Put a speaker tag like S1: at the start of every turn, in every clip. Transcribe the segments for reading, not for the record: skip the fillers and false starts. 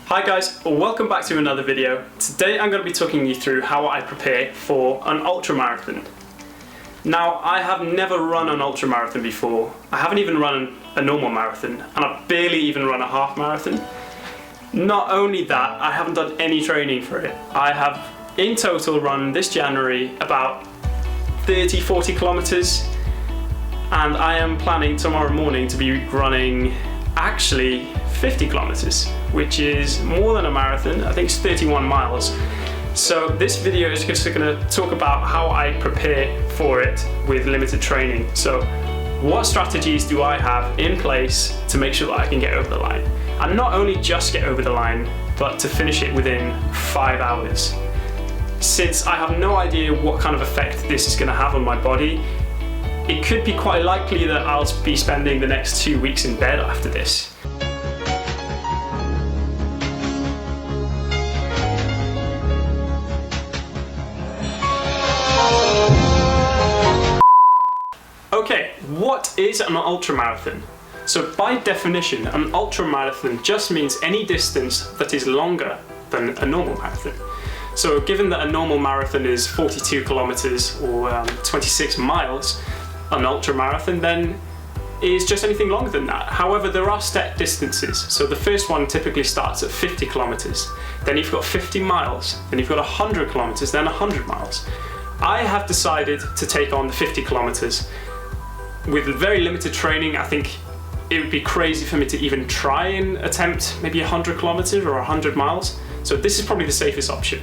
S1: Hi guys, welcome back to another video. Today I'm going to be talking you through how I prepare for an ultramarathon. Now, I have never run an ultramarathon before. I haven't even run a normal marathon, and I've barely even run a half marathon. Not only that, I haven't done any training for it. I have in total run this January about 30-40 kilometers, and I am planning tomorrow morning to be running actually 50 kilometers, which is more than a marathon. I think it's 31 miles. So this video is just going to talk about how I prepare for it with limited training. So what strategies do I have in place to make sure that I can get over the line? And not only just get over the line, but to finish it within 5 hours. Since I have no idea what kind of effect this is going to have on my body, it could be quite likely that I'll be spending the next 2 weeks in bed after this. Okay, what is an ultramarathon? So by definition, an ultramarathon just means any distance that is longer than a normal marathon. So given that a normal marathon is 42 kilometers or 26 miles, an ultramarathon then is just anything longer than that. However, there are set distances. So the first one typically starts at 50 kilometers. Then you've got 50 miles. Then you've got 100 kilometers, then 100 miles. I have decided to take on the 50 kilometers. With very limited training, I think it would be crazy for me to even try and attempt maybe 100 kilometers or 100 miles. So this is probably the safest option.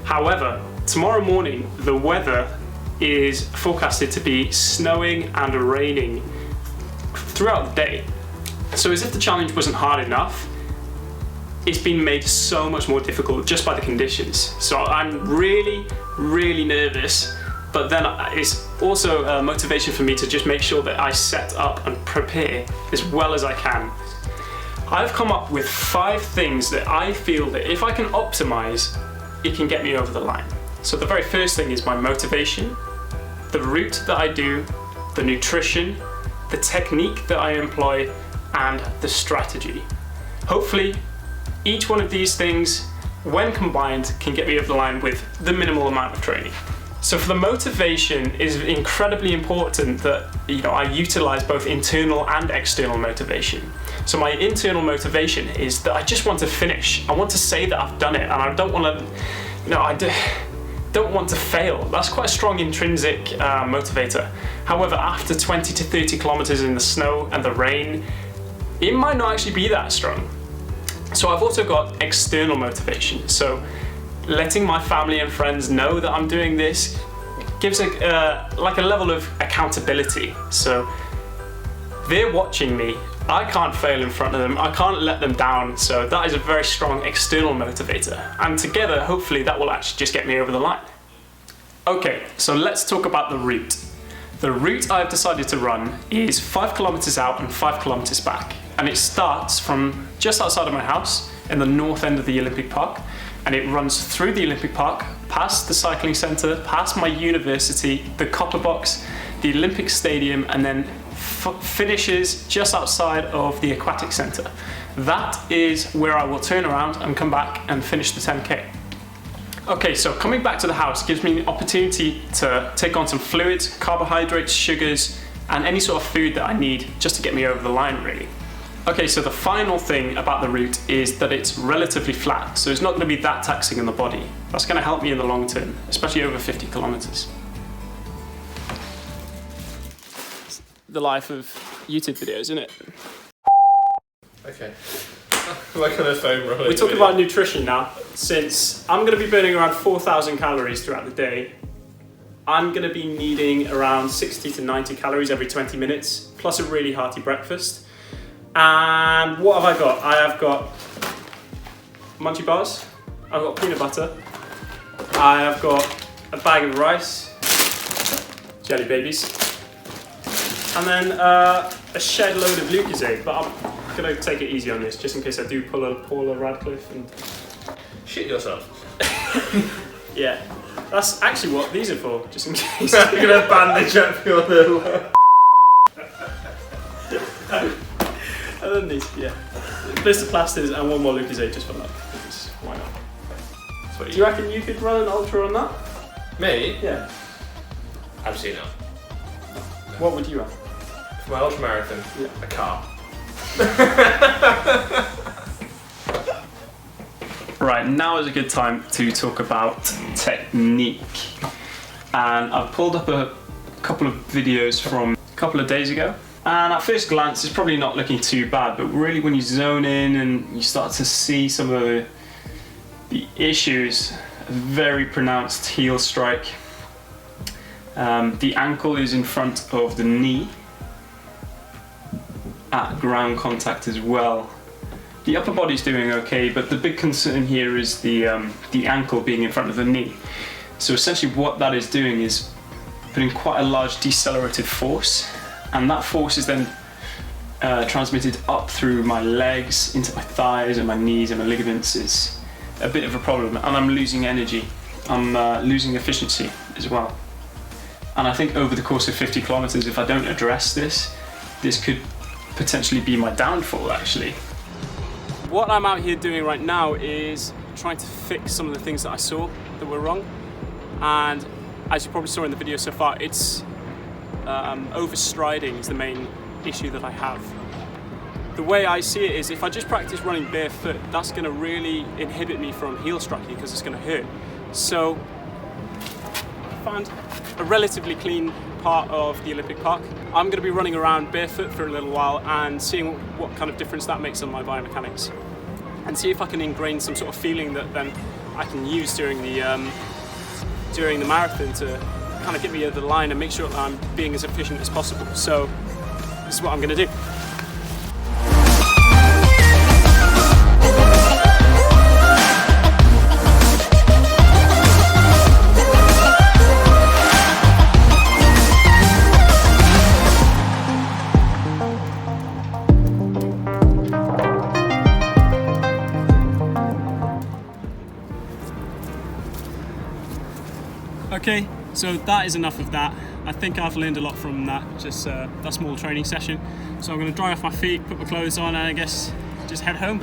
S1: However, tomorrow morning, the weather is forecasted to be snowing and raining throughout the day. So as if the challenge wasn't hard enough, it's been made so much more difficult just by the conditions. So I'm really nervous, but then it's also a motivation for me to just make sure that I set up and prepare as well as I can. I've come up with 5 things that I feel that if I can optimize, it can get me over the line. So the very first thing is my motivation, the route that I do, the nutrition, the technique that I employ, and the strategy. Hopefully, each one of these things, when combined, can get me over the line with the minimal amount of training. So for the motivation, it is incredibly important that I utilize both internal and external motivation. So my internal motivation is that I just want to finish. I want to say that I've done it, and I don't want to, don't want to fail. That's quite a strong intrinsic motivator. However, after 20 to 30 kilometers in the snow and the rain, it might not actually be that strong. So I've also got external motivation. So letting my family and friends know that I'm doing this gives like a level of accountability. So they're watching me. I can't fail in front of them. I can't let them down. So that is a very strong external motivator. And together, hopefully, that will actually just get me over the line. Okay, so let's talk about the route. The route I've decided to run is 5 kilometers out and 5 kilometers back. And it starts from just outside of my house in the north end of the Olympic Park. And it runs through the Olympic Park, past the cycling centre, past my university, the Copper Box, the Olympic Stadium, and then finishes just outside of the Aquatic Centre. That is where I will turn around and come back and finish the 10K. Okay, so coming back to the house gives me the opportunity to take on some fluids, carbohydrates, sugars, and any sort of food that I need just to get me over the line, really. Okay, so the final thing about the route is that it's relatively flat, so it's not going to be that taxing on the body. That's going to help me in the long term, especially over 50 kilometers. The life of YouTube videos, isn't it?
S2: Okay. Like on a phone roll.
S1: We're talking about nutrition now. Since I'm going to be burning around 4,000 calories throughout the day, I'm going to be needing around 60 to 90 calories every 20 minutes, plus a really hearty breakfast. And what have I got? I have got Munchie bars, I've got peanut butter, I have got a bag of rice, jelly babies, and then a shed load of Lucozade, but I'm going to take it easy on this, just in case I do pull a Paula Radcliffe and...
S2: Shit yourself.
S1: Yeah, that's actually what these are for, just in case.
S2: I'm going to bandage up your little...
S1: And then these, yeah. blister plasters, and one more Lucozade just for luck. Because why not?
S2: Sweet.
S1: Do you reckon you could run an ultra on that?
S2: Me?
S1: Yeah.
S2: Absolutely not.
S1: What would you run?
S2: For my ultramarathon,
S1: Yeah.
S2: a car.
S1: Right, now is a good time to talk about technique. And I've pulled up a couple of videos from a couple of days ago. And at first glance, it's probably not looking too bad, but really when you zone in and you start to see some of the issues, a very pronounced heel strike. The ankle is in front of the knee at ground contact as well. The upper body's doing okay, but the big concern here is the ankle being in front of the knee. So essentially what that is doing is putting quite a large decelerative force, and that force is then transmitted up through my legs, into my thighs and my knees and my ligaments. It's a bit of a problem, and I'm losing energy. I'm losing efficiency as well. And I think over the course of 50 kilometers, if I don't address this, this could potentially be my downfall actually. What I'm out here doing right now is trying to fix some of the things that I saw that were wrong. And as you probably saw in the video so far, it's overstriding is the main issue that I have. The way I see it is if I just practice running barefoot, that's going to really inhibit me from heel striking because it's going to hurt. So I found a relatively clean part of the Olympic Park. I'm going to be running around barefoot for a little while and seeing what kind of difference that makes on my biomechanics, and see if I can ingrain some sort of feeling that then I can use during the marathon to kind of get me over the line and make sure that I'm being as efficient as possible. So this is what I'm going to do. Okay, so that is enough of that. I think I've learned a lot from that, just that small training session. So I'm going to dry off my feet, put my clothes on, and I guess just head home.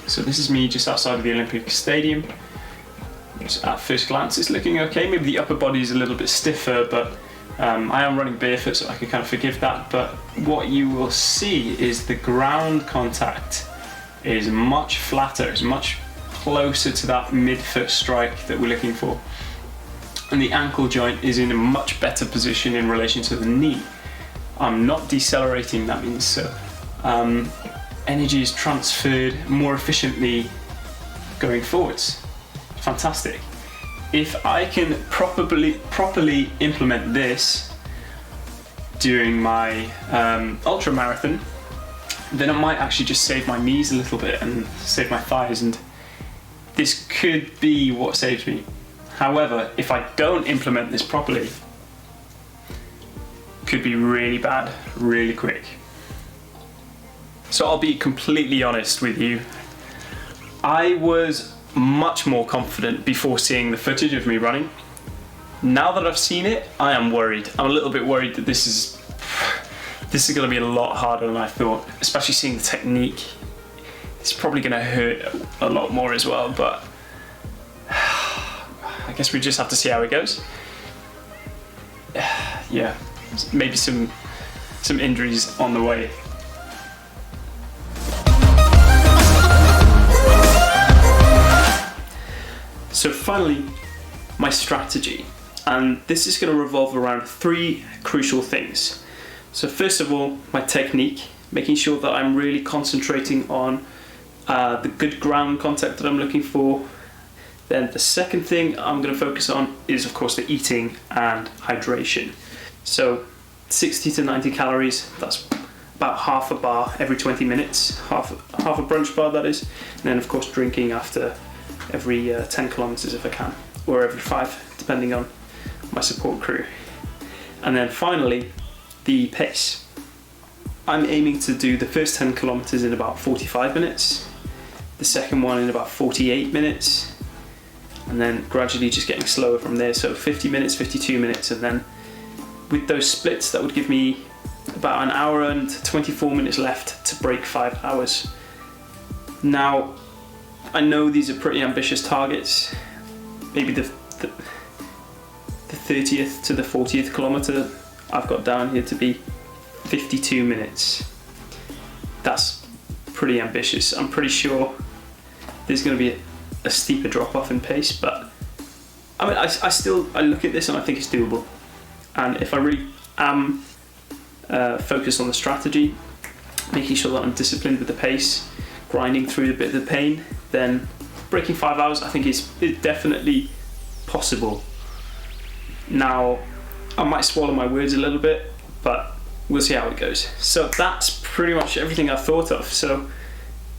S1: So this is me just outside of the Olympic Stadium. Just at first glance it's looking okay. Maybe the upper body is a little bit stiffer, but I am running barefoot, so I can kind of forgive that. But what you will see is the ground contact is much flatter, it's much closer to that mid-foot strike that we're looking for. And the ankle joint is in a much better position in relation to the knee. I'm not decelerating, that means so. Energy is transferred more efficiently going forwards. Fantastic. If I can properly implement this during my ultra marathon, then it might actually just save my knees a little bit and save my thighs, and this could be what saves me. However, if I don't implement this properly, it could be really bad, really quick. So I'll be completely honest with you. I was much more confident before seeing the footage of me running. Now that I've seen it, I am worried. I'm a little bit worried that this is going to be a lot harder than I thought, especially seeing the technique. It's probably going to hurt a lot more as well, but I guess we just have to see how it goes. Yeah, maybe some injuries on the way. So finally, my strategy, and this is going to revolve around 3 crucial things. So first of all, my technique, making sure that I'm really concentrating on the good ground contact that I'm looking for. Then the second thing I'm going to focus on is, of course, the eating and hydration. So 60 to 90 calories, that's about half a bar every 20 minutes, half a brunch bar that is, and then of course drinking after every 10 kilometers if I can, or every 5 depending on my support crew. And then finally, the pace. I'm aiming to do the first 10 kilometers in about 45 minutes, the second one in about 48 minutes, and then gradually just getting slower from there. So 50 minutes, 52 minutes, and then with those splits, that would give me about an hour and 24 minutes left to break 5 hours. Now, I know these are pretty ambitious targets. Maybe the 30th to the 40th kilometre I've got down here to be 52 minutes. That's pretty ambitious. I'm pretty sure there's going to be a steeper drop off in pace, but I mean, I look at this and I think it's doable. And if I really am focused on the strategy, making sure that I'm disciplined with the pace, grinding through a bit of the pain, then breaking 5 hours I think is definitely possible. Now, I might swallow my words a little bit, but we'll see how it goes. So that's pretty much everything I've thought of. So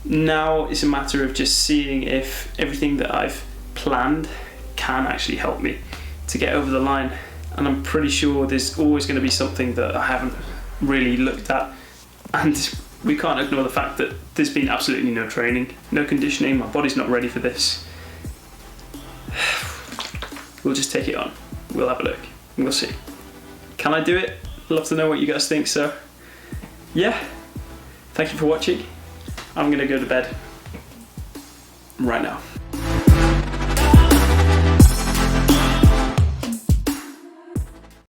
S1: now it's a matter of just seeing if everything that I've planned can actually help me to get over the line. And I'm pretty sure there's always going to be something that I haven't really looked at. And we can't ignore the fact that there's been absolutely no training, no conditioning, my body's not ready for this. We'll just take it on. We'll have a look. We'll see. Can I do it? I'd love to know what you guys think. So, yeah. Thank you for watching. I'm going to go to bed right now.